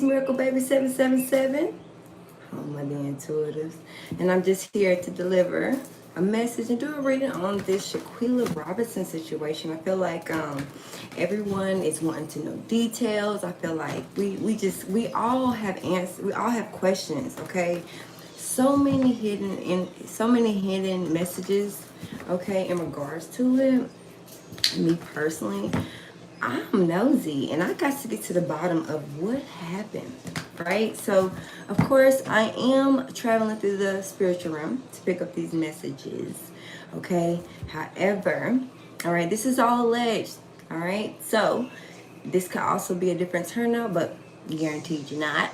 Miracle Baby 777, home of the intuitives, and I'm just here to deliver a message and do a reading on this Shanquella Robinson situation. I feel like everyone is wanting to know details. I feel like we all have answers. We all have questions. Okay, so many hidden messages. Okay, in regards to it. Me personally, I'm nosy and I got to get to the bottom of what happened, right? So, of course, I am traveling through the spiritual realm to pick up these messages, okay? However, all right, this is all alleged, all right? So, this could also be a different turnout, but guaranteed you're not.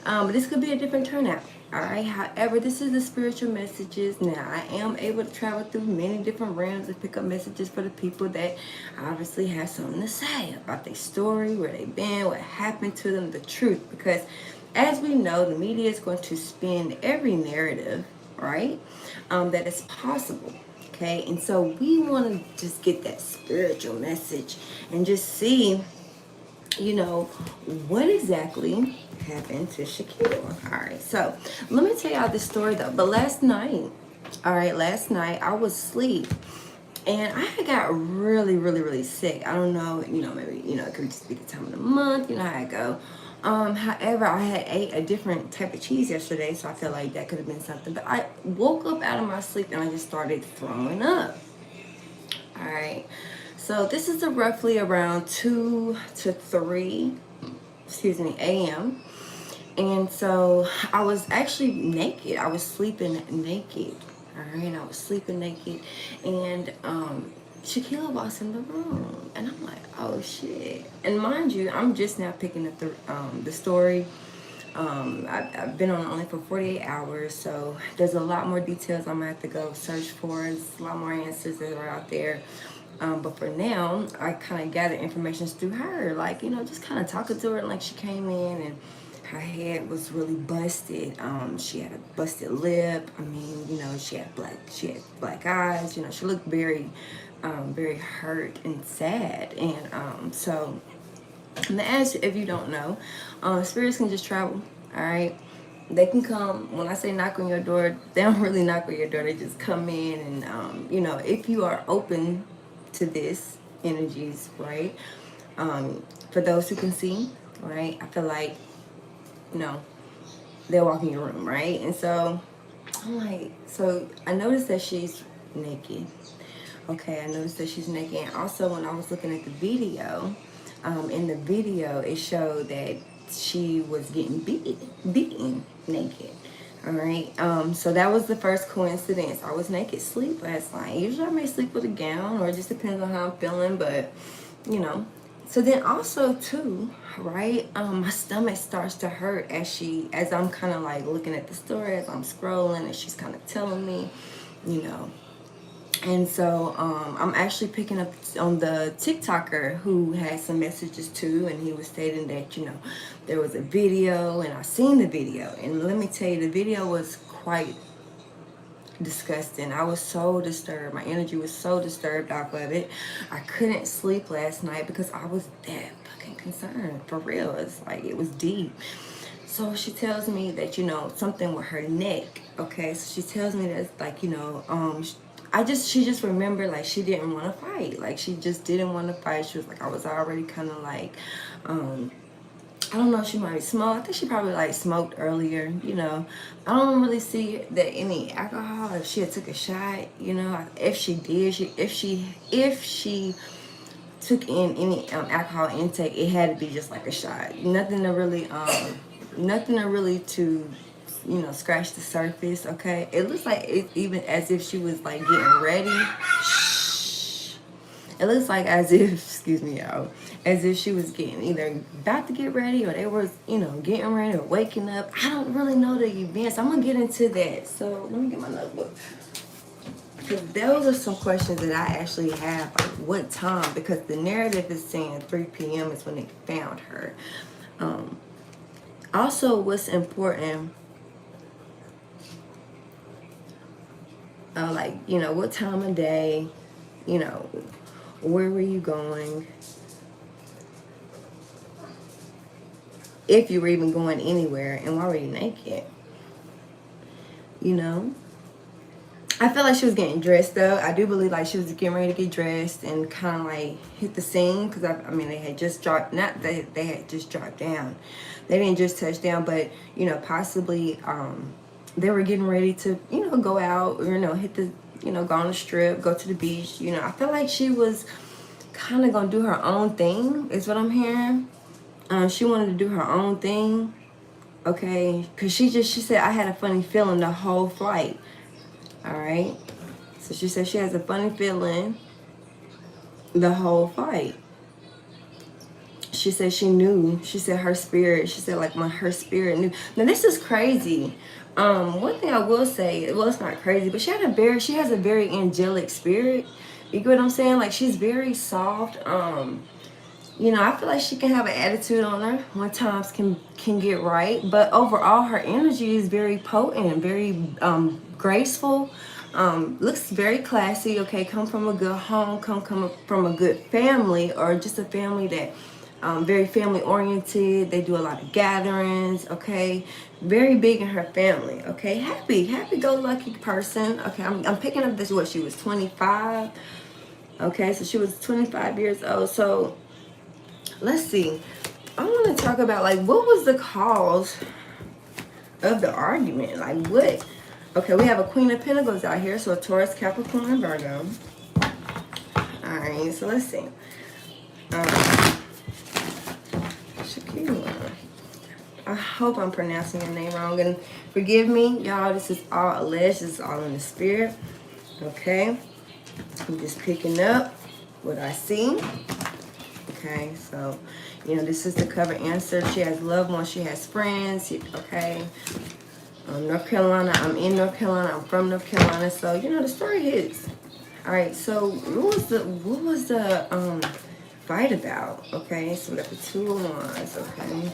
But this could be a different turnout. All right. However, this is the spiritual messages. Now, I am able to travel through many different realms and pick up messages for the people that obviously have something to say about their story, where they've been, what happened to them, the truth. Because as we know, the media is going to spin every narrative, right, that is possible. Okay. And so we want to just get that spiritual message and just see, what exactly happened to Shanquella. All right, so let me tell y'all this story though. But last night I was asleep and I got really, really, really sick. I don't know, maybe, it could just be the time of the month, you know how I go. However, I had ate a different type of cheese yesterday, so I feel like that could have been something. But I woke up out of my sleep and I just started throwing up. All right. So this is a roughly around 2 to 3, a.m. And so I was actually naked. I was sleeping naked. All right. I was sleeping naked. And Shanquella walks in the room. And I'm like, oh shit. And mind you, I'm just now picking up the story. I've been on only for 48 hours, so there's a lot more details I'm gonna have to go search for. There's a lot more answers that are out there. But for now, I kind of gathered information through her, like, just kind of talking to her. And like, she came in and her head was really busted. She had a busted lip. I mean, she had black eyes. She looked very, very hurt and sad. And so, as if you don't know, spirits can just travel. All right, they can come. When I say knock on your door, they don't really knock on your door. They just come in, and if you are open to this energies, right? For those who can see, right? I feel like, they'll walk in your room, right? And so I'm like, so I noticed that she's naked. Okay, I noticed that she's naked. And also, when I was looking at the video, in the video, it showed that she was getting beaten naked. All right. So that was the first coincidence. I was naked sleep last night. Usually I may sleep with a gown, or it just depends on how I'm feeling. But you know. So then also too, right? My stomach starts to hurt as I'm kind of like looking at the story, as I'm scrolling, and she's kind of telling me, you know. And so I'm actually picking up on the TikToker who had some messages too, and he was stating that, there was a video, and I seen the video. And let me tell you, the video was quite disgusting. I was so disturbed. My energy was so disturbed off of it. I couldn't sleep last night because I was that fucking concerned. For real. It's like, it was deep. So she tells me that, something with her neck. Okay, so she tells me that, like, she just remembered, like, she didn't want to fight. Like, she just didn't want to fight. She was like, I was already kind of like, I don't know, she might be smoked. I think she probably like smoked earlier, I don't really see that any alcohol, if she had took a shot, if she did, if she took in any alcohol intake, it had to be just like a shot. Nothing to really to scratch the surface. Okay, it looks like it's even as if she was like getting ready. Shh. It looks like as if, excuse me, y'all, as if she was getting either about to get ready, or they were, getting ready or waking up. I don't really know the events. I'm gonna get into that. So let me get my notebook. Because those are some questions that I actually have, like what time, because the narrative is saying 3 p.m. is when they found her. Also, what's important, what time of day, where were you going? if you were even going anywhere, and why were you naked? You know? I feel like she was getting dressed though. I do believe like she was getting ready to get dressed and kind of like hit the scene, because I mean they had just dropped, not that they had just dropped down, they didn't just touch down, but you know, possibly they were getting ready to, you know, go out, you know, hit the, you know, go on the strip, go to the beach. You know, I feel like she was kind of gonna do her own thing, is what I'm hearing. She wanted to do her own thing, okay, because she said, I had a funny feeling the whole flight. All right, so she said she has a funny feeling the whole flight. She said she knew. She said her spirit. She said like her spirit knew. Now this is crazy. One thing I will say, well, it's not crazy, but she has a very angelic spirit. You get what I'm saying? Like she's very soft. You know, I feel like she can have an attitude on her when times can get right, but overall her energy is very potent, very graceful. Looks very classy. Okay, come from a good home, come from a good family, or just a family that very family oriented. They do a lot of gatherings. Okay, very big in her family. Okay, happy go lucky person. Okay, I'm picking up this, what, she was 25. Okay, so she was 25 years old. So let's see. I want to talk about like what was the cause of the argument? Like what? Okay, we have a Queen of Pentacles out here, so a Taurus, Capricorn, Virgo. All right, so let's see. Shanquella. I hope I'm pronouncing your name wrong, and forgive me, y'all. This is all alleged. This is all in the spirit. Okay, I'm just picking up what I see. Okay, so, you know, this is the cover answer. She has loved ones. She has friends. Okay. North Carolina. I'm in North Carolina. I'm from North Carolina. So, you know, the story hits. All right. So, what was the fight about? Okay. So, we got the Two of Wands. Okay.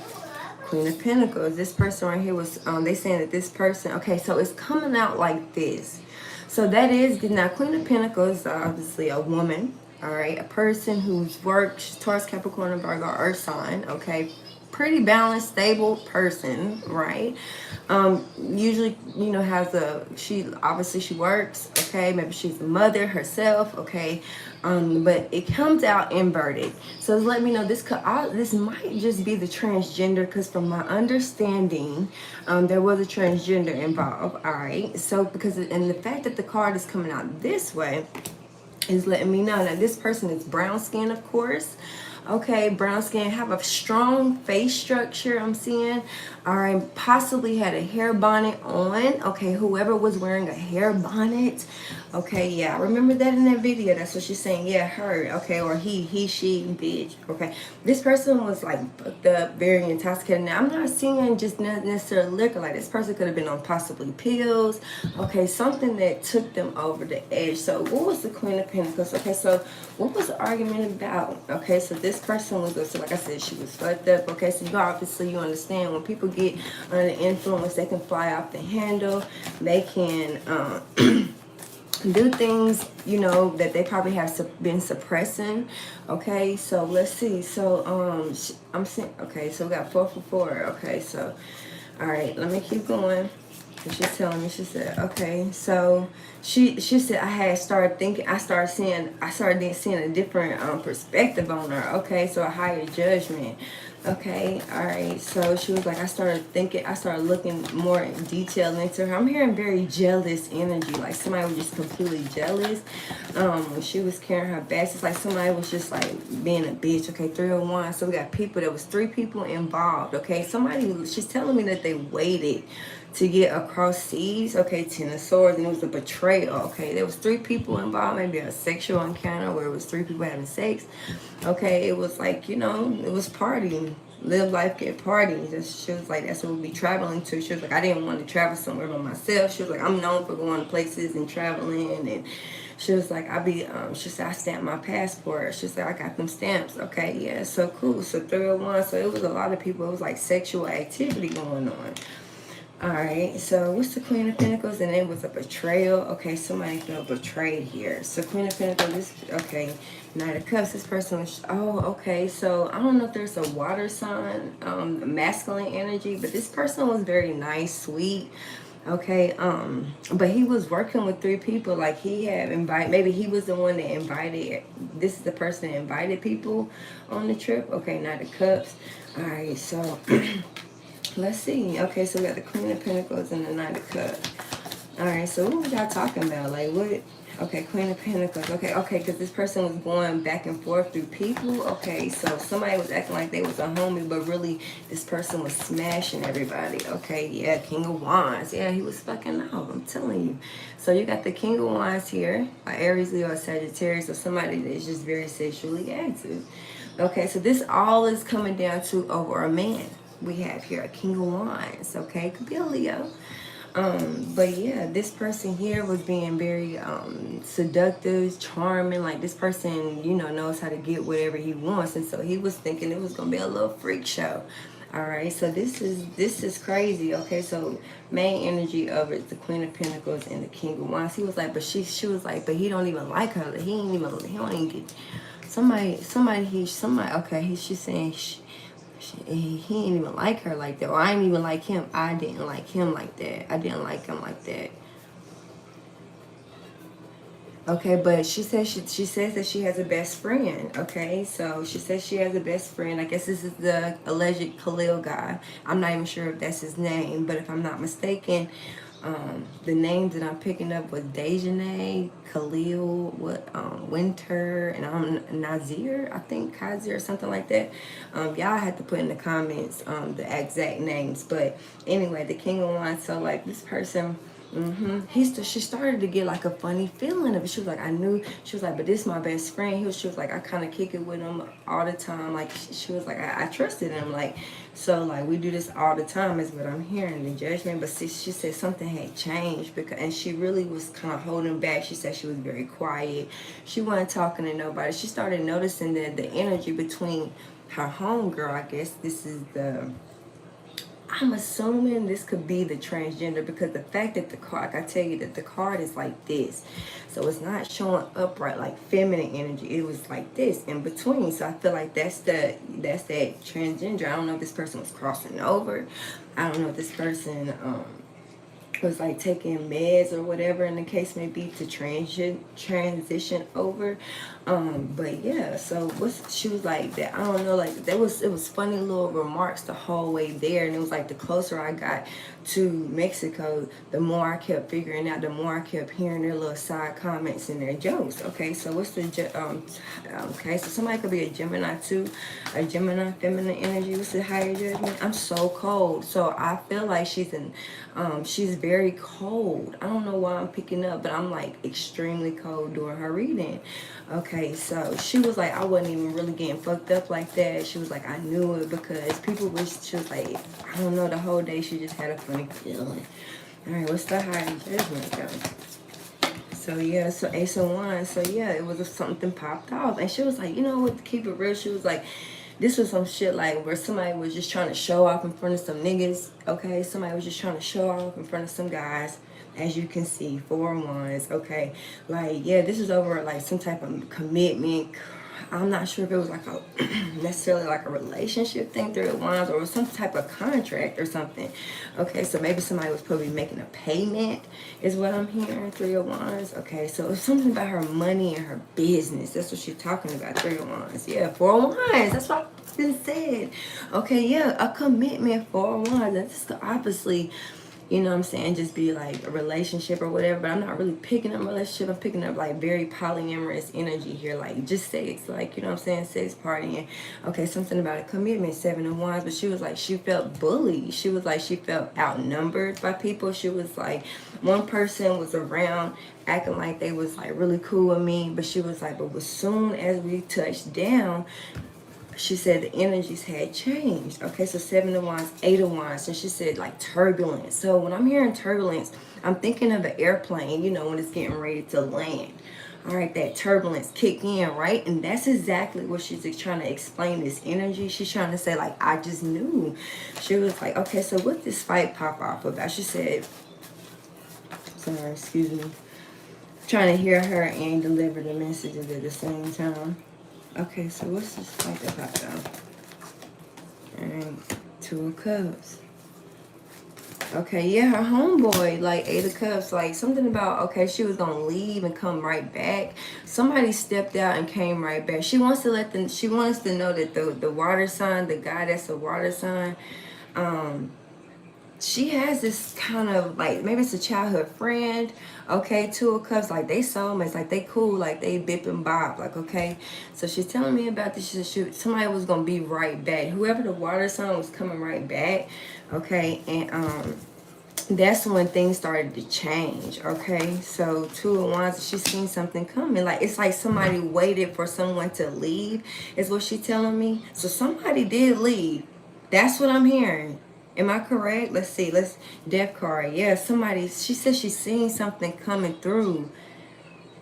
Queen of Pentacles. This person right here was, they saying that this person, okay, so it's coming out like this. So, that is, now, Queen of Pentacles is obviously a woman. All right, a person who's worked, Taurus, Capricorn, and Virgo, earth sign, okay, pretty balanced, stable person, right? Usually, you know, she works, okay, maybe she's a mother herself, okay, but it comes out inverted. So let me know, this might just be the transgender, because from my understanding, there was a transgender involved, all right? So and the fact that the card is coming out this way is letting me know that this person is brown skin, of course. Okay, brown skin, have a strong face structure, I'm seeing. All right, possibly had a hair bonnet on. Okay, whoever was wearing a hair bonnet. Okay, yeah, I remember that in that video. That's what she's saying. Yeah, her. Okay, or he, she, bitch. Okay, this person was like fucked up, very intoxicated. Now, I'm not seeing just necessarily liquor. Like this person could have been on possibly pills. Okay, something that took them over the edge. So, what was the Queen of Pentacles? Okay, so what was the argument about? Okay, so this person was, so like I said, she was fucked up. Okay, so you understand when people get under influence, they can fly off the handle. They can do things, you know, that they probably have been suppressing. Okay, so let's see. So I'm seeing, okay, so we got 4 for 4. Okay, so all right, let me keep going. And she's telling me, she said, okay, so she said I started seeing a different perspective on her. Okay, so a higher judgment. Okay, all right, so she was like, I started looking more in detail into her. I'm hearing very jealous energy, like somebody was just completely jealous. When she was carrying her bags, it's like somebody was just like being a bitch. Okay, 301. So we got people, there was 3 people involved. Okay, she's telling me that they waited to get across seas. Okay, 10 of Swords, and it was a betrayal. Okay, there was 3 people involved, maybe a sexual encounter where it was 3 people having sex. Okay, it was like, you know, it was partying. Live life, get parties. She was like, that's what we'll be traveling to. She was like, I didn't want to travel somewhere by myself. She was like, I'm known for going to places and traveling. And she was like, she said, I stamped my passport. She said, I got them stamps. Okay, yeah, so cool. So 301. So it was a lot of people. It was like sexual activity going on. All right, so what's the Queen of Pentacles? And it was a betrayal. Okay, somebody felt betrayed here. So Queen of Pentacles, this, okay, Knight of Cups, this person was, oh, okay, so I don't know if there's a water sign, masculine energy, but this person was very nice, sweet. Okay, but he was working with three people. Like he had invited, maybe he was the one that invited, this is the person that invited people on the trip. Okay, Knight of Cups. All right, so let's see. Okay, so we got the Queen of Pentacles and the Knight of Cups. All right, so what was y'all talking about? Like what? Okay, Queen of Pentacles. Okay, because this person was going back and forth through people. Okay, so somebody was acting like they was a homie, but really this person was smashing everybody. Okay, yeah, King of Wands. Yeah, he was fucking out. I'm telling you. So you got the King of Wands here, Aries, Leo, or Sagittarius, or somebody that's just very sexually active. Okay, so this all is coming down to over a man. We have here a King of Wands. Okay, could be a Leo. But yeah, this person here was being very seductive, charming. Like this person, you know, knows how to get whatever he wants, and so he was thinking it was gonna be a little freak show. All right, so this is crazy. Okay, so main energy of it, the Queen of Pentacles and the King of Wands. He was like, but she was like, but he don't even like her. He don't even get somebody. Okay, she's saying. He ain't even like her like that, or I ain't even like him. I didn't like him like that. I didn't like him like that. Okay, but she says she says that she has a best friend. Okay, so she says she has a best friend. I guess this is the alleged Khalil guy. I'm not even sure if that's his name, but if I'm not mistaken, the names that I'm picking up was Dejanay, Khalil, Winter, and Nazir, I think Kaiser or something like that. Y'all had to put in the comments the exact names. But anyway, the King of Wands. So like this person. She started to get like a funny feeling of it. She was like, I knew. She was like, but this is my best friend. She was like, I kind of kick it with him all the time. Like she was like, I trusted him. Like so, like we do this all the time is what I'm hearing, the judgment. But see, she said something had changed because, and she really was kind of holding back. She said she was very quiet. She wasn't talking to nobody. She started noticing that the energy between her homegirl. I guess this is the. I'm assuming this could be the transgender because the fact that the card, like I tell you that the card is like this. So it's not showing upright like feminine energy. It was like this in between. So I feel like that's that transgender. I don't know if this person was crossing over. I don't know if this person was like taking meds or whatever in the case may be to transition over. But yeah, so she was like that. I don't know, like it was funny little remarks the whole way there, and it was like the closer I got to Mexico, the more I kept figuring out, the more I kept hearing their little side comments and their jokes. Okay, so what's the okay, so somebody could be a Gemini too, a Gemini feminine energy. What's the higher judgment? I'm so cold, so I feel like she's very cold. I don't know why I'm picking up, but I'm like extremely cold during her reading. Okay, so she was like, I wasn't even really getting fucked up like that. She was like, I knew it because she was like, I don't know, the whole day she just had a funny feeling. All right, what's the higher judgment though? So yeah, so Ace of Wands. So yeah, it was something popped off, and she was like, you know what? To keep it real, she was like, this was some shit like where somebody was just trying to show off in front of some niggas. Okay, somebody was just trying to show off in front of some guys. As you can see, 4 Wands. Okay, like yeah, this is over like some type of commitment. I'm not sure if it was like a necessarily like a relationship thing, 3 of Wands, or some type of contract or something. Okay, so maybe somebody was probably making a payment is what I'm hearing, 3 of Wands. Okay, so it's something about her money and her business. That's what she's talking about, 3 of Wands. Yeah, 4 of Wands. That's what I've been said. Okay, yeah, a commitment, 4 of Wands. That's obviously, you know what I'm saying, just be like a relationship or whatever, but I'm not really picking up a relationship. I'm picking up like very polyamorous energy here, like just sex, like, you know what I'm saying, sex, partying. Okay, something about a commitment, 7 of Wands, but she was like, she felt bullied. She was like, she felt outnumbered by people. She was like, one person was around acting like they was like really cool with me, but she was like, but as soon as we touched down, she said the energies had changed. Okay, so 7 of Wands, 8 of Wands, and she said like turbulence. So when I'm hearing turbulence, I'm thinking of an airplane, you know, when it's getting ready to land. All right, that turbulence kick in, right? And that's exactly what she's trying to explain, this energy. She's trying to say, like, I just knew. She was like, okay, so what this fight pop off about? She said, sorry, excuse me. Trying to hear her and deliver the messages at the same time. Okay, so what's this fight that popped off? All right, Two of Cups. Okay, yeah, her homeboy, like, Eight of Cups, like, something about, okay, she was gonna leave and come right back. Somebody stepped out and came right back. She wants to she wants to know that the water sign, the guy that's a water sign, she has this kind of, like, maybe it's a childhood friend, okay, Two of Cups, like, they soulmates, like, they cool, like, they bip and bob, like, okay. So she's telling me about this, somebody was gonna be right back. Whoever the water sign was coming right back, okay, and, that's when things started to change, okay? So Two of Wands, she's seen something coming. Like, it's like somebody waited for someone to leave, is what she's telling me. So somebody did leave. That's what I'm hearing. Am I correct? Let's see. Death card. Yeah, somebody, she said she's seeing something coming through.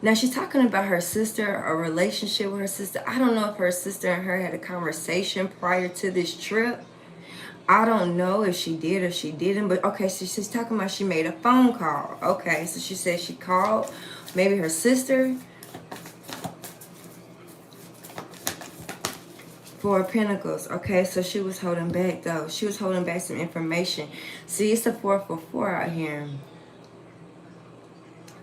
Now, she's talking about her sister, a relationship with her sister. I don't know if her sister and her had a conversation prior to this trip. I don't know if she did or she didn't, but okay, so she's talking about she made a phone call. Okay, so she said she called maybe her sister. Four of Pentacles. Okay, so she was holding back, though. She was holding back some information. See, it's a 4 out here.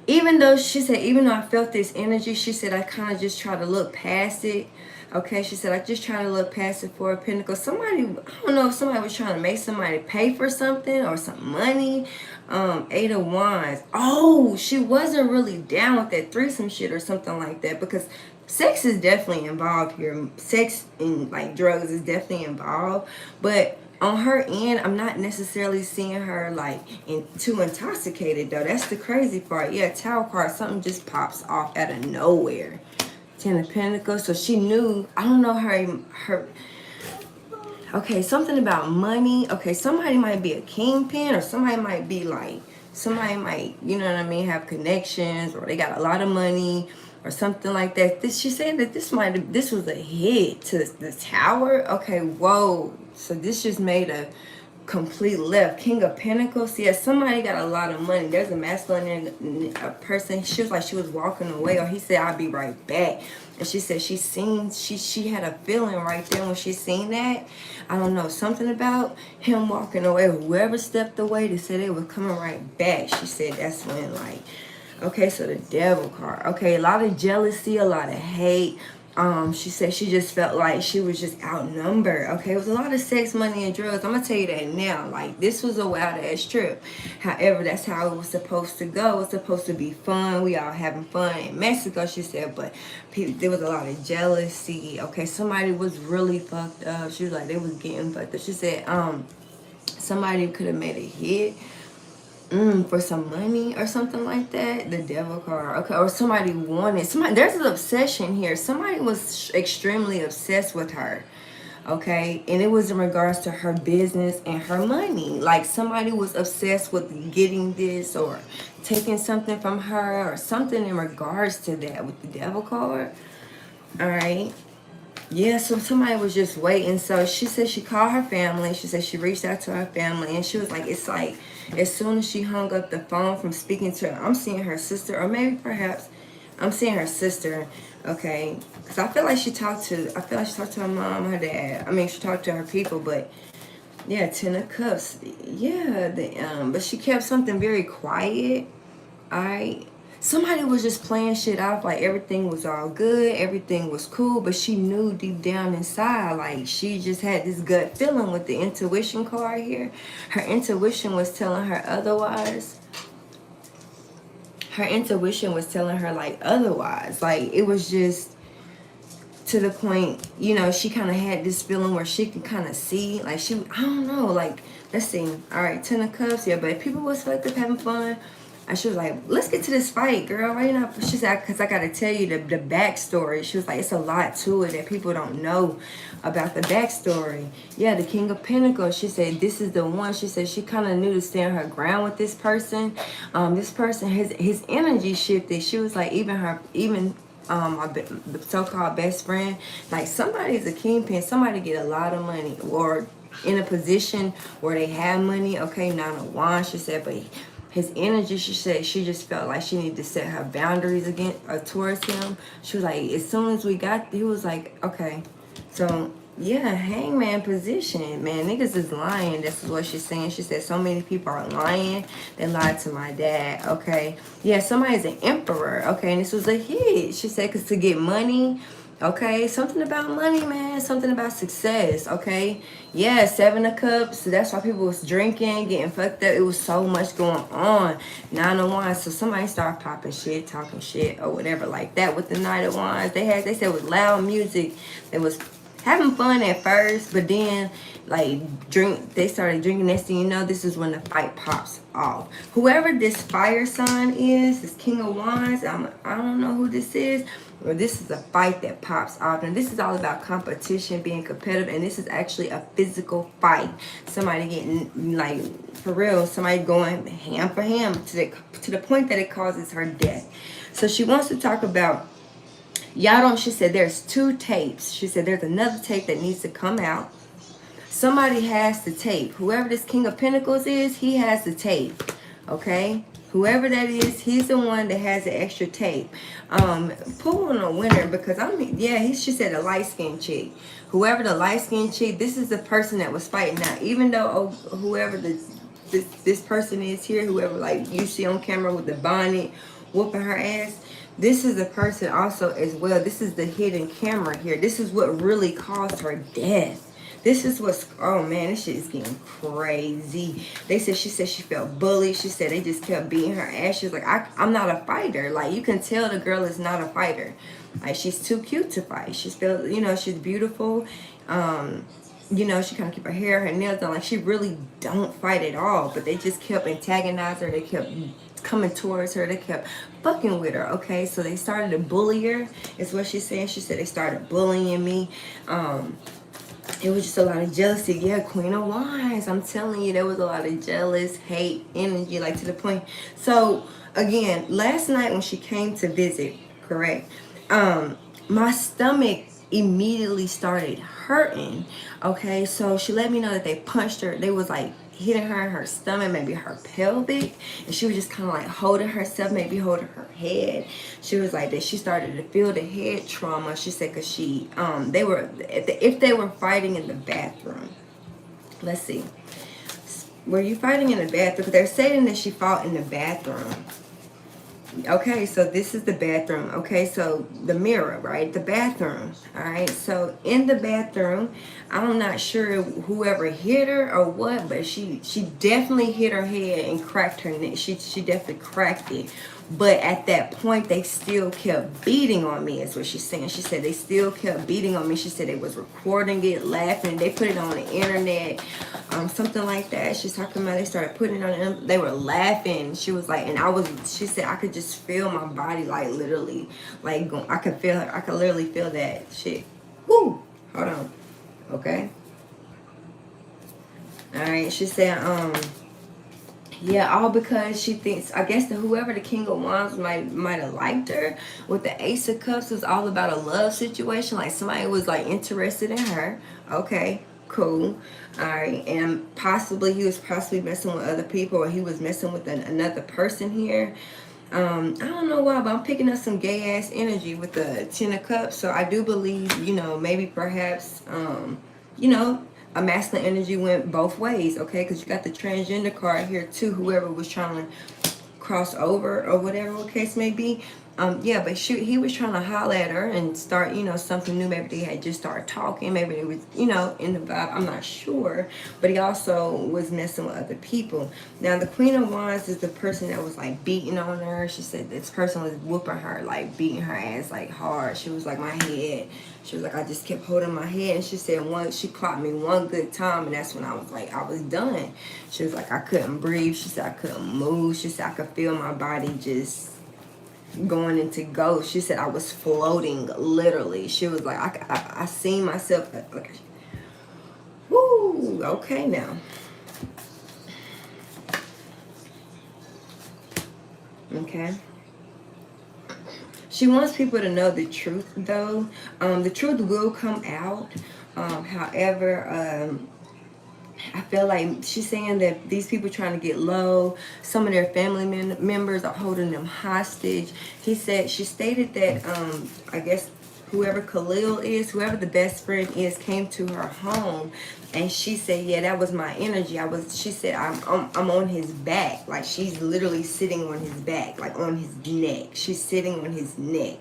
Even though, she said, even though I felt this energy, she said, I kind of just try to look past it. Okay, she said, I just try to look past it. For a Pentacle. Somebody, I don't know if somebody was trying to make somebody pay for something or some money. Eight of Wands. Oh, she wasn't really down with that threesome shit or something like that, because sex is definitely involved here. Sex and, like, drugs is definitely involved. But on her end, I'm not necessarily seeing her, like, too intoxicated, though. That's the crazy part. Yeah, Tower card, something just pops off out of nowhere. Ten of Pentacles. So she knew, I don't know her. Okay, something about money. Okay, somebody might be a kingpin, or somebody might be like, somebody might, you know what I mean, have connections, or they got a lot of money or something like that. She said that this was a hit to the Tower. Okay, whoa. So this just made a complete left. King of Pentacles. Yeah, somebody got a lot of money. There's a masculine person. She was like, she was walking away, or he said, I'll be right back. And she said she had a feeling right there when she seen that. I don't know, something about him walking away. Whoever stepped away, they said they were coming right back. She said that's when, like, okay, so the Devil card. Okay, a lot of jealousy, a lot of hate. She said she just felt like she was just outnumbered. Okay, it was a lot of sex, money, and drugs. I'm gonna tell you that now. Like, this was a wild ass trip. However, that's how it was supposed to go. It was supposed to be fun. We all having fun in Mexico, she said, but there was a lot of jealousy. Okay, somebody was really fucked up. She was like, they was getting fucked up. She said, somebody could have made a hit for some money or something like that. The Devil card. Okay, or somebody wanted somebody. There's an obsession here. Somebody was extremely obsessed with her. Okay, and it was in regards to her business and her money. Like, somebody was obsessed with getting this or taking something from her or something in regards to that with the Devil card. All right. Yeah, so somebody was just waiting. So she said she called her family. She said she reached out to her family, and she was like, it's like, as soon as she hung up the phone from speaking to her, I'm seeing her sister, or maybe perhaps I'm seeing her sister, okay? Because I feel like she talked to her mom, her dad. I mean, she talked to her people, but yeah, Ten of Cups. Yeah, but she kept something very quiet. All right. Somebody was just playing shit off like everything was all good, everything was cool, but she knew deep down inside, like, she just had this gut feeling with the intuition card here. Her intuition was telling her otherwise. Her intuition was telling her, like, otherwise. Like, it was just to the point, you know, she kind of had this feeling where she could kind of see, like, I don't know, like, let's see. All right, Ten of Cups, yeah, but people was fucked up having fun. And she was like, let's get to this fight, girl. Why you not? She said, because I got to tell you the backstory. She was like, it's a lot to it that people don't know about the backstory. Yeah, the King of Pentacles. She said, this is the one. She said she kind of knew to stand her ground with this person. This person, his energy shifted. She was like, the so-called best friend, like somebody's a kingpin, somebody get a lot of money or in a position where they have money. Okay, Nine of Wands, she said, but his energy, she said, she just felt like she needed to set her boundaries towards him. She was like, as soon as we got, he was like, okay. So yeah, hangman position, man. Niggas is lying. This is what she's saying. She said so many people are lying. They lied to my dad. Okay. Yeah, somebody's an emperor. Okay, and this was a hit. She said, because to get money. Okay, something about money, man. Something about success. Okay. Yeah, 7 of Cups. So that's why people was drinking, getting fucked up. It was so much going on. 9 of Wands. So somebody started popping shit, talking shit, or whatever like that with the 9 of Wands. They said it was loud music. It was having fun at first, but then like they started drinking. Next thing you know, this is when the fight pops off. Whoever this fire sign is, this King of Wands, I don't know who this is, or this is a fight that pops off. And this is all about competition, being competitive, and this is actually a physical fight. Somebody getting, like, for real, somebody going ham for ham to the point that it causes her death. So she wants to talk about, y'all don't, she said there's 2 tapes. She said there's another tape that needs to come out. Somebody has the tape. Whoever this King of Pentacles is, he has the tape. Okay? Whoever that is, he's the one that has the extra tape. Pull on a winner because she said a light-skinned chick. Whoever the light-skinned chick, this is the person that was fighting. Now, even though whoever this person is here, whoever like you see on camera with the bonnet whooping her ass, this is the person also as well. This is the hidden camera here. This is what really caused her death. This is what's, oh man, this shit is getting crazy. She said she felt bullied. She said they just kept beating her ass. She was like, I'm not a fighter. Like, you can tell the girl is not a fighter. Like, she's too cute to fight. She's she's beautiful. She kind of keep her hair, her nails done. Like, she really don't fight at all. But they just kept antagonizing her. They kept coming towards her. They kept fucking with her. Okay, so they started to bully her, is what she's saying. She said they started bullying me. It was just a lot of jealousy. Yeah, Queen of Wands. I'm telling you, there was a lot of jealous, hate, energy, like to the point. So, again, last night when she came to visit, correct, my stomach immediately started hurting. Okay, so she let me know that they punched her. They was like hitting her in her stomach, maybe her pelvic, and she was just kind of like holding herself, maybe holding her head. She was like that she started to feel the head trauma. She said because if they were fighting in the bathroom. Let's see, were you fighting in the bathroom? Because they're saying that she fought in the bathroom. Okay, so this is the bathroom. Okay, so the mirror, right? The bathroom. All right, so in the bathroom, I'm not sure whoever hit her or what, but she definitely hit her head and cracked her neck. She definitely cracked it. But at that point, they still kept beating on me, is what she's saying. She said they still kept beating on me. She said they was recording it, laughing. They put it on the internet, something like that. She's talking about they started putting it on. They were laughing. She was like, she said I could just feel my body, like literally, like I could literally feel that shit. Woo! Hold on. Okay. All right. She said, yeah, all because she thinks, I guess whoever the King of Wands might have liked her. With the Ace of Cups, it was all about a love situation. Like somebody was like interested in her. Okay, cool. All right, and he was possibly messing with other people, or he was messing with another person here. I don't know why, but I'm picking up some gay ass energy with the 10 of Cups. So I do believe, maybe perhaps, a masculine energy went both ways, okay? Because you got the transgender card here too, whoever was trying to cross over or whatever the case may be. Yeah, but he was trying to holler at her and start, you know, something new. Maybe they had just started talking. Maybe they was, you know, in the vibe. I'm not sure. But he also was messing with other people. Now, the Queen of Wands is the person that was like beating on her. She said this person was whooping her, like beating her ass like hard. She was like, my head. She was like, I just kept holding my head. And she said she clocked me one good time. And that's when I was like, I was done. She was like, I couldn't breathe. She said, I couldn't move. She said, I could feel my body just going into ghost. She said I was floating, literally. She was like, I seen myself like, woo, okay now. Okay. She wants people to know the truth, though. The truth will come out. However, I feel like she's saying that these people trying to get low. Some of their family members are holding them hostage. She stated that, I guess whoever Khalil is, whoever the best friend is, came to her home, and she said, yeah, that was my energy. She said, I'm on his back. Like, she's literally sitting on his back, like on his neck. She's sitting on his neck.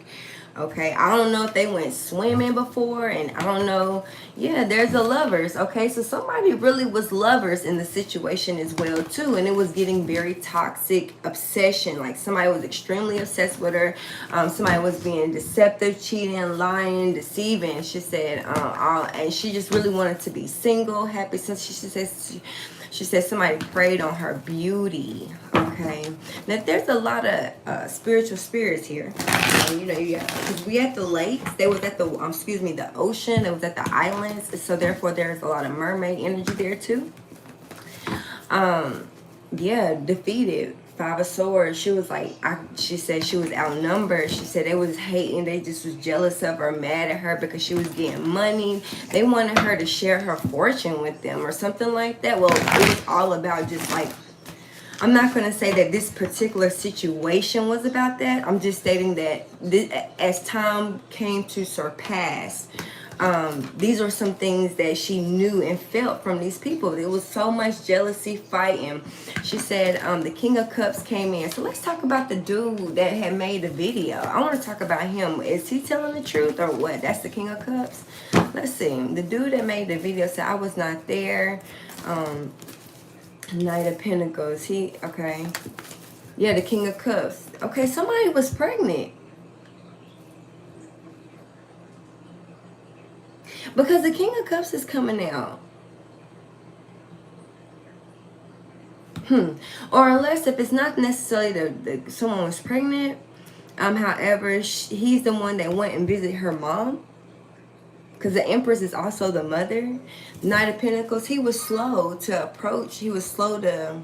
Okay, I don't know if they went swimming before, and I don't know. Yeah, there's the lovers. Okay, so somebody really was lovers in the situation as well too, and it was getting very toxic obsession. Like, somebody was extremely obsessed with her. Somebody was being deceptive, cheating, lying, deceiving. She said, and she just really wanted to be single, happy. Since she said somebody preyed on her beauty. Okay, now there's a lot of spiritual spirits here. You know, because we at the lakes. They was at the the ocean. It was at the islands. So therefore, there's a lot of mermaid energy there too. Yeah, defeated. Five of Swords. She was like, she said she was outnumbered. She said they was hating. They just was jealous of her, mad at her because she was getting money. They wanted her to share her fortune with them or something like that. Well, it was all about just like, I'm not going to say that this particular situation was about that. I'm just stating that as time came to surpass, these are some things that she knew and felt from these people. There was so much jealousy, fighting. She said the King of Cups came in. So let's talk about the dude that had made the video. I want to talk about him. Is he telling the truth or what? That's the King of Cups. Let's see. The dude that made the video said, I was not there. Knight of Pentacles. Okay. Yeah, the King of Cups. Okay, somebody was pregnant. Because the King of Cups is coming out. Or unless if it's not necessarily someone was pregnant. However, he's the one that went and visited her mom. Because the Empress is also the mother. Knight of Pentacles, he was slow to approach. He was slow to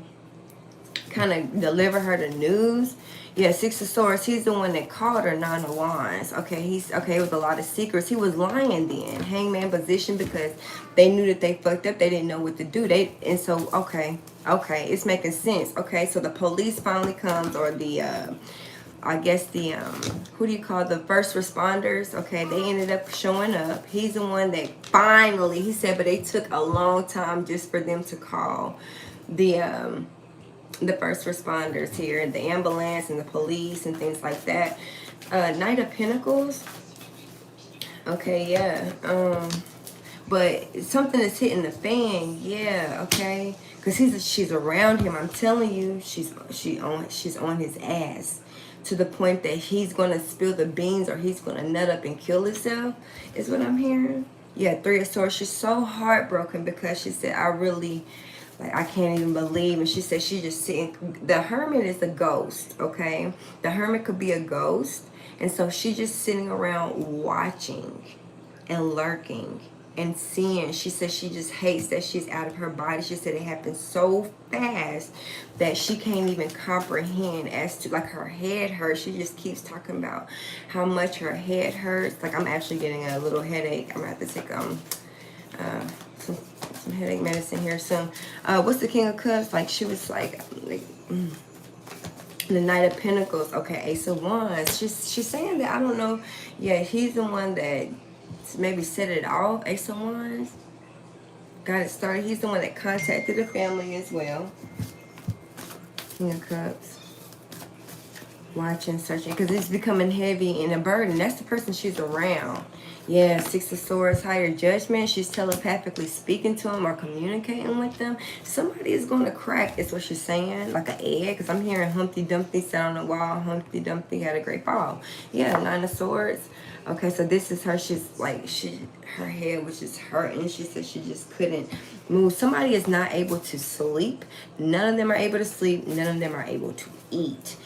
kind of deliver her the news. Yeah, Six of Swords, he's the one that called her. Nine of Wands. Okay, it was a lot of secrets. He was lying then. Hangman position because they knew that they fucked up. They didn't know what to do. Okay, it's making sense. Okay, so the police finally comes, or the I guess the who do you call the first responders? Okay, they ended up showing up. He's the one that finally, he said, but they took a long time just for them to call the first responders here, the ambulance and the police and things like that. Knight of Pentacles. Okay, yeah. But something is hitting the fan. Yeah, okay. Because she's around him. I'm telling you, she's on his ass. To the point that he's going to spill the beans or he's going to nut up and kill himself, is what I'm hearing. Yeah, Three of Swords. She's so heartbroken because she said, I can't even believe. And she said she just sitting. The Hermit is a ghost, okay? The Hermit could be a ghost. And so she's just sitting around watching and lurking and seeing. She said she just hates that she's out of her body. She said it happened so fast that she can't even comprehend as to, like, her head hurts. She just keeps talking about how much her head hurts. Like, I'm actually getting a little headache. I'm going to have to take some headache medicine here soon. What's the King of Cups? Like, she was like the Knight of Pentacles. Okay, Ace of Wands. She's saying that, I don't know. Yeah, he's the one that maybe set it off. Ace of Wands. Got it started. He's the one that contacted the family as well. King of Cups. Watching, searching, because it's becoming heavy and a burden. That's the person she's around. Yeah, Six of Swords, higher judgment. She's telepathically speaking to them or communicating with them. Somebody is going to crack, is what she's saying, like an egg. Because I'm hearing Humpty Dumpty sit on the wall. Humpty Dumpty had a great fall. Yeah, Nine of Swords. Okay, so this is her. She's like, her head was just hurting. She said she just couldn't move. Somebody is not able to sleep. None of them are able to sleep. None of them are able to eat.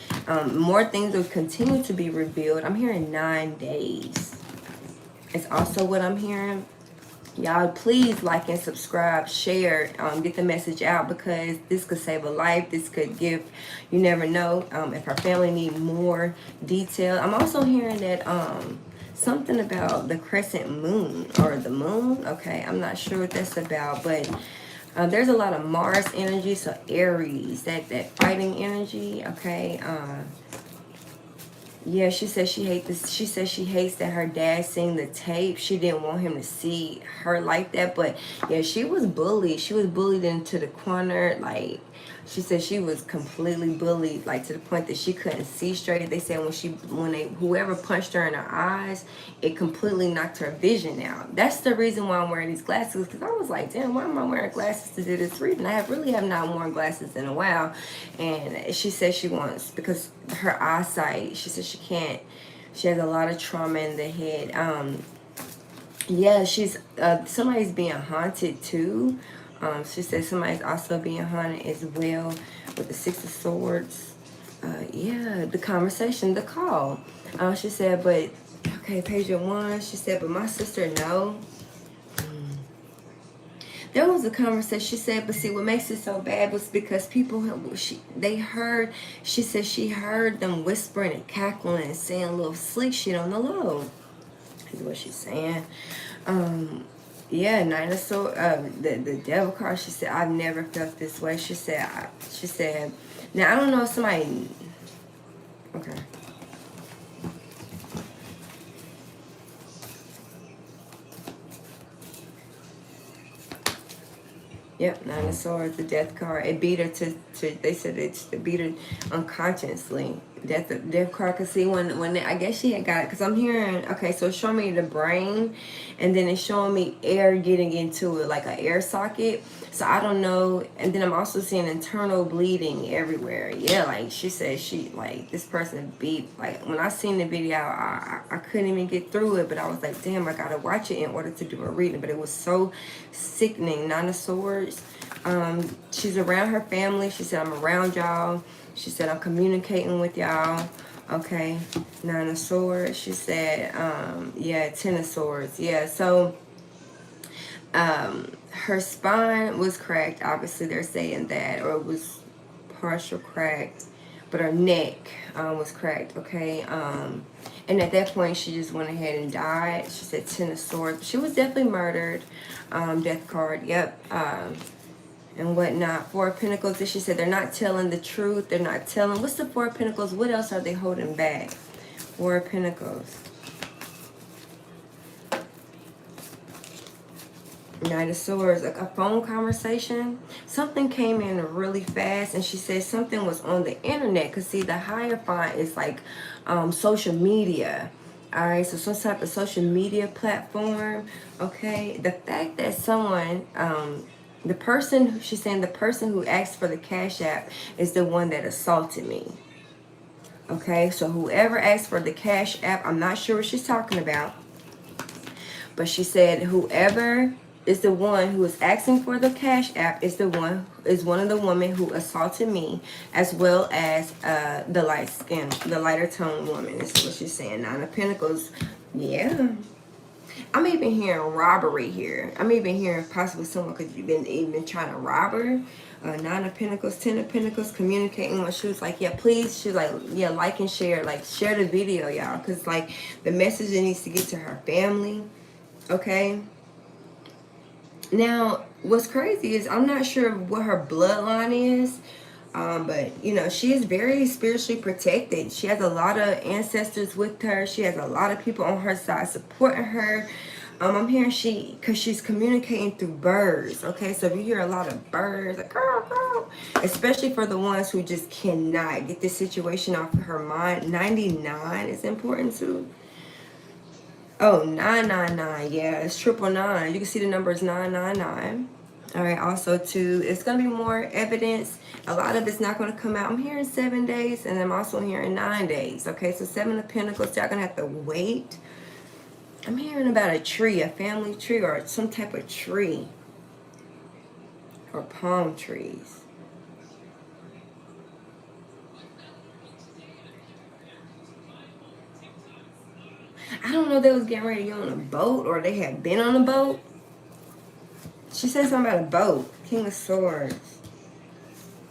More things will continue to be revealed. I'm hearing 9 days. It's also what I'm hearing. Y'all, please like and subscribe, share, get the message out, because this could save a life. This could give, you never know, if our family need more detail. I'm also hearing that something about the crescent moon or the moon. Okay, I'm not sure what that's about, but there's a lot of Mars energy, so Aries, that fighting energy. Okay, yeah, she says she hates this. She says she hates that her dad seen the tape. She didn't want him to see her like that. But yeah, she was bullied. She was bullied into the corner. Like, she said she was completely bullied, like to the point that she couldn't see straight. They said whoever punched her in her eyes, it completely knocked her vision out. That's the reason why I'm wearing these glasses, because I was like, damn, why am I wearing glasses to do this reading? I really have not worn glasses in a while. And she says she wants, because her eyesight, she says she can't, she has a lot of trauma in the head. Yeah, she's somebody's being haunted too. She says somebody's also being haunted as well with the Six of Swords. Yeah, the conversation, the call. She said, but, okay, page 1, she said, but my sister, no. There was a conversation, she said, but see, what makes it so bad was because people, they heard, she said she heard them whispering and cackling and saying a little slick shit on the low, is what she's saying. Yeah, Nine of Swords, the Devil card, she said, I've never felt this way. She said, now I don't know if somebody, okay. Yep, Nine of Swords, the Death card. It beat her to they said it beat her unconsciously. Death card could see when I guess she had got it, because I'm hearing, okay, so it's showing me the brain, and then it's showing me air getting into it, like an air socket. So I don't know. And then I'm also seeing internal bleeding everywhere. Yeah, like she said, this person beat, like when I seen the video, I couldn't even get through it, but I was like, damn, I gotta watch it in order to do a reading. But it was so sickening. Nine of Swords. She's around her family. She said, I'm around y'all. She said, I'm communicating with y'all. Okay. Nine of Swords. She said, yeah, Ten of Swords. Yeah, so her spine was cracked. Obviously, they're saying that, or it was partial cracked, but her neck was cracked. Okay. And at that point, she just went ahead and died. She said Ten of Swords. She was definitely murdered. Death card. Yep. And whatnot. Four of Pentacles. She said they're not telling the truth. They're not telling. What's the Four of Pentacles? What else are they holding back? Four of Pentacles. Knight of Swords. Like a phone conversation. Something came in really fast, and she said something was on the internet. Because see, the Hierophant is like social media. Alright, so some type of social media platform. Okay. The fact that someone the person, she's saying the person who asked for the Cash App is the one that assaulted me. Okay, so whoever asked for the Cash App, I'm not sure what she's talking about. But she said whoever is the one who is asking for the Cash App is one of the women who assaulted me, as well as the lighter tone woman. This is what she's saying. Nine of Pentacles. Yeah. I'm even hearing robbery here. I'm even hearing possibly someone could have been even trying to rob her. Nine of Pentacles, Ten of Pentacles, communicating with. She was like, yeah, please. She was like, yeah, like and share. Like, share the video, y'all. Because, like, the message needs to get to her family. Okay? Now, what's crazy is I'm not sure what her bloodline is. But, you know, she is very spiritually protected. She has a lot of ancestors with her. She has a lot of people on her side supporting her. I'm hearing because she's communicating through birds. Okay, so if you hear a lot of birds, like girl, girl, especially for the ones who just cannot get this situation off of her mind. 99 is important too. Oh, 999, yeah, it's 999. You can see the numbers 999. All right, also too, it's going to be more evidence. A lot of it's not going to come out. I'm hearing 7 days, and I'm also hearing 9 days. Okay, so 7 of Pentacles, y'all going to have to wait. I'm hearing about a tree, a family tree, or some type of tree, or palm trees. I don't know if they was getting ready to get on a boat, or they had been on a boat. She said something about a boat. King of Swords.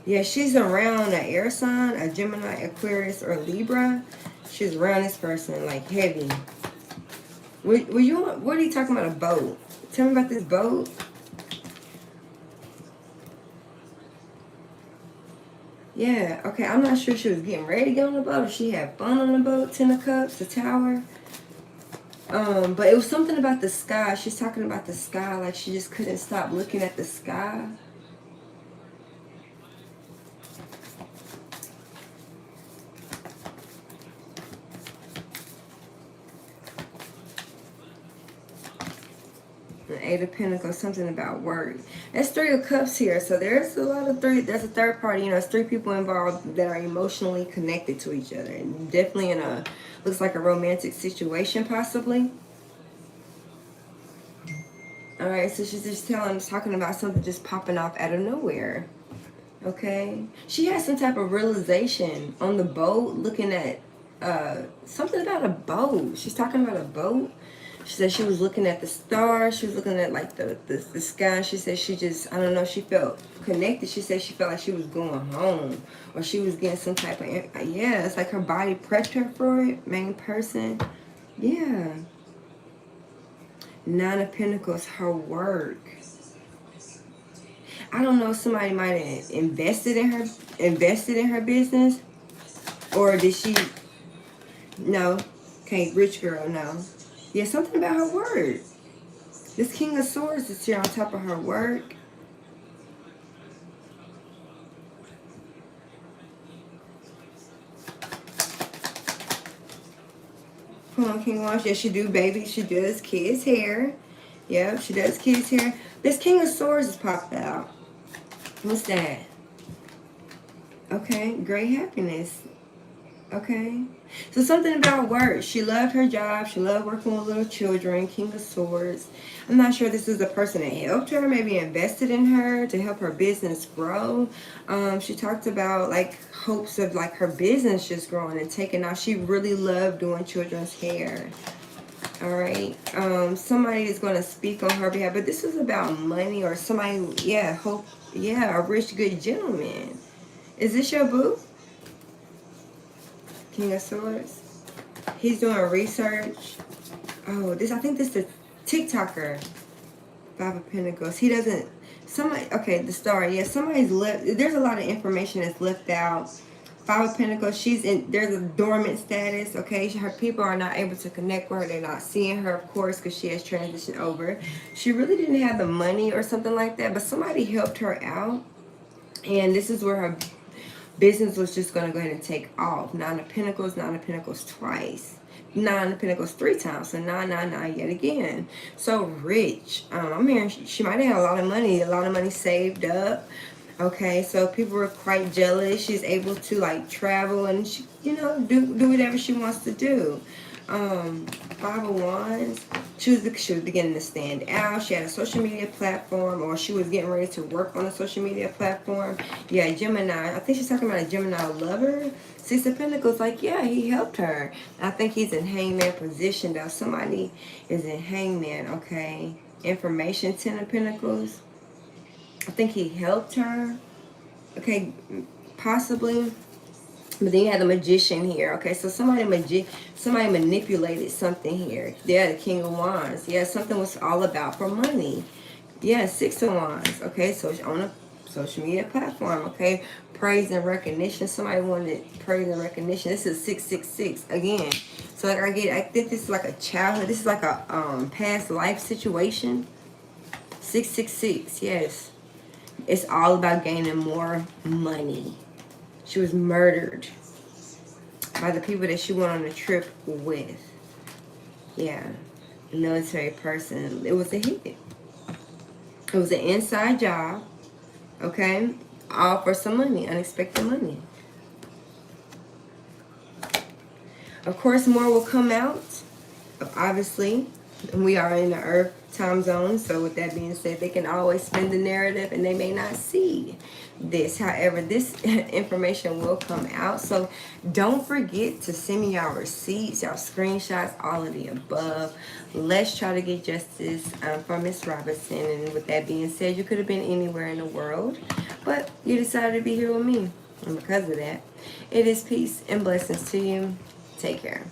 Yeah, she's around an air sign, a Gemini, Aquarius, or Libra. She's around this person, like heavy. What are you talking about, a boat? Tell me about this boat. Yeah, okay, I'm not sure she was getting ready to get on the boat or she had fun on the boat. 10 of Cups, the Tower. But it was something about the sky. She's talking about the sky, like she just couldn't stop looking at the sky. The Eight of Pentacles, something about work. That's 3 of Cups here, so there's a lot of three. There's a third party, you know, it's 3 people involved that are emotionally connected to each other, and definitely in a, looks like a romantic situation, possibly. All right, so she's just talking about something just popping off out of nowhere. Okay, she has some type of realization on the boat, looking at something about a boat. She's talking about a boat. She said she was looking at the stars. She was looking at like the sky. She said she just, I don't know, she felt connected. She said she felt like she was going home, or she was getting some type of, yeah, it's like her body prepped her for it. Main person. Yeah. 9 of Pentacles, her work. I don't know, somebody might have invested in her business, or did she? No. Okay, rich girl, no. Yeah, something about her work. This King of Swords is here on top of her work. Come on, King of Wands. Yes, she do, baby. She does kids' hair. Yep, she does kids' hair. This King of Swords is popped out. What's that? Okay, great happiness. Okay. So something about work. She loved her job. She loved working with little children. King of Swords. I'm not sure this is the person that helped her, maybe invested in her to help her business grow. She talked about like hopes of like her business just growing and taking off. She really loved doing children's hair. All right. Somebody is going to speak on her behalf, but this is about money or somebody, yeah, hope, yeah, a rich, good gentleman. Is this your boo? King of Swords. He's doing research. Oh, I think this is the TikToker. 5 of Pentacles. He doesn't, somebody, okay, the star, yeah, somebody's left, there's a lot of information that's left out. 5 of Pentacles, there's a dormant status, okay? Her people are not able to connect with her. They're not seeing her, of course, because she has transitioned over. She really didn't have the money or something like that, but somebody helped her out. And this is where her business was just going to go ahead and take off. 9 of Pentacles twice. 9 of Pentacles 3 times. So 999 yet again. So rich. I'm hearing she might have a lot of money saved up. Okay, so people were quite jealous. She's able to like travel and she, you know, do whatever she wants to do. 5 of Wands. She was beginning to stand out. She had a social media platform, or she was getting ready to work on a social media platform. Yeah, Gemini. I think she's talking about a Gemini lover. 6 of Pentacles, like, yeah, he helped her. I think he's in hangman position, though. Somebody is in hangman, okay. Information, 10 of Pentacles. I think he helped her. Okay, possibly. But then you have the Magician here. Okay, so somebody manipulated something here. Yeah, the King of Wands. Yeah, something was all about for money. Yeah, 6 of Wands. Okay, so on a social media platform. Okay, praise and recognition. Somebody wanted praise and recognition. This is 666 again. So like I think this is like a childhood. This is like a past life situation. 666, yes. It's all about gaining more money. She was murdered by the people that she went on a trip with. Yeah, military person. It was a hit. It was an inside job. Okay, all for some money, unexpected money. Of course, more will come out. Obviously, we are in the Earth time zone, so with that being said, they can always spin the narrative and they may not see this. However, this information will come out, so don't forget to send me y'all receipts, y'all screenshots, all of the above. Let's try to get justice for Miss Robinson. And with that being said, you could have been anywhere in the world, but you decided to be here with me, and because of that, it is peace and blessings to you. Take care.